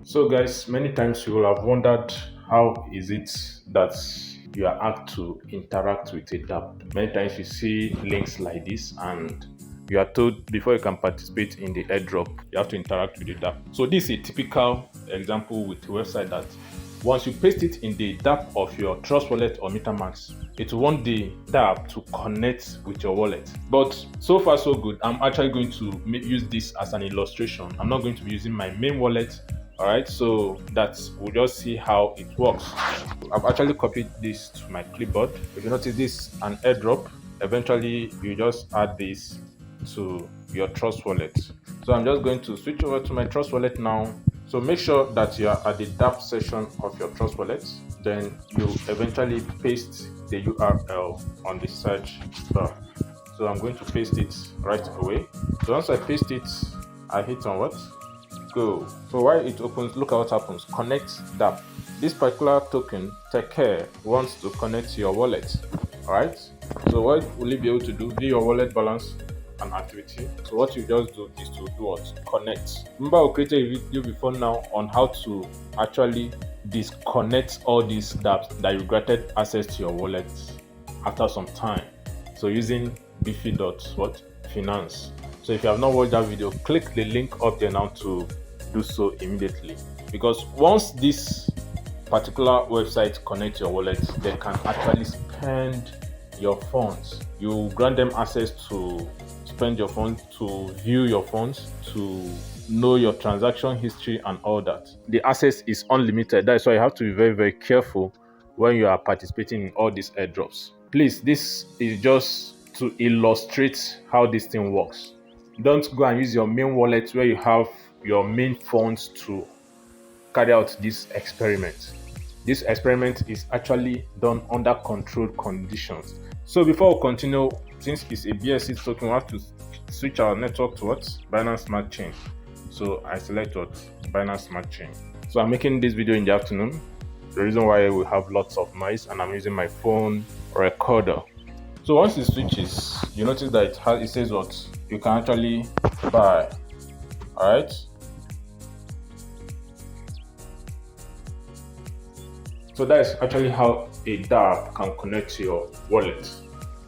So guys, many times you will have wondered how is it that you are asked to interact with a DApp. Many times you see links like this and you are told before you can participate in the airdrop, you have to interact with the DApp. So this is a typical example with a website that once you paste it in the DApp of your Trustwallet or MetaMask, it will want the DApp to connect with your wallet. But so far so good. I'm actually going to use this as an illustration. I'm not going to be using my main wallet. All right, so that we'll just see how it works. I've actually copied this to my clipboard. If you notice this an airdrop, eventually you just add this to your Trust Wallet. So I'm just going to switch over to my Trust Wallet now. So make sure that you are at the DApp section of your Trust Wallet. Then you eventually paste the URL on the search bar. So I'm going to paste it right away. So once I paste it, I hit on what? Go. So while it opens, look at what happens. Connect DApp. This particular token, Terkehh, wants to connect to your wallet. Alright. So what will you be able to do? View your wallet balance and activity. So what you just do is to do what? Connect. Remember, I created a video before now on how to actually disconnect all these dApps that you granted access to your wallet after some time. So using Beefy.finance. So if you have not watched that video, click the link up there now to do so immediately, because once this particular website connects your wallet, they can actually spend your funds. You grant them access to spend your funds, to view your funds, to know your transaction history and all that. The access is unlimited. That's why you have to be very, very careful when you are participating in all these airdrops. Please, this is just to illustrate how this thing works. Don't go and use your main wallet where you have your main funds to carry out this experiment. This experiment is actually done under controlled conditions. So before we continue, since it's a BSC token, we have to switch our network to what? Binance Smart Chain. So I select what? Binance Smart Chain. So I'm making this video in the afternoon. The reason why we have lots of noise, and I'm using my phone recorder. So once it switches, you notice that it says what? You can actually buy. Alright. So that is actually how a DApp can connect to your wallet.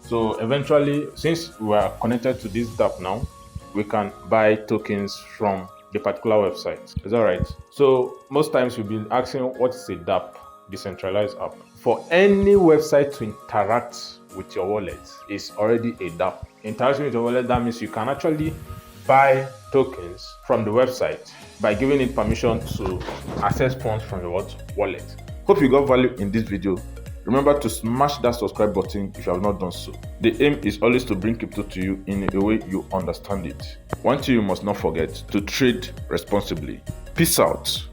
So eventually, since we are connected to this DApp now, we can buy tokens from the particular website. Is that right? So most times you'll be asking, what is a DApp? Decentralized app. For any website to interact with your wallet is already a DApp. Interaction with your wallet, that means you can actually buy tokens from the website by giving it permission to access funds from your wallet. Hope you got value in this video. Remember to smash that subscribe button if you have not done so. The aim is always to bring crypto to you in a way you understand it. One thing you must not forget: to trade responsibly. Peace out.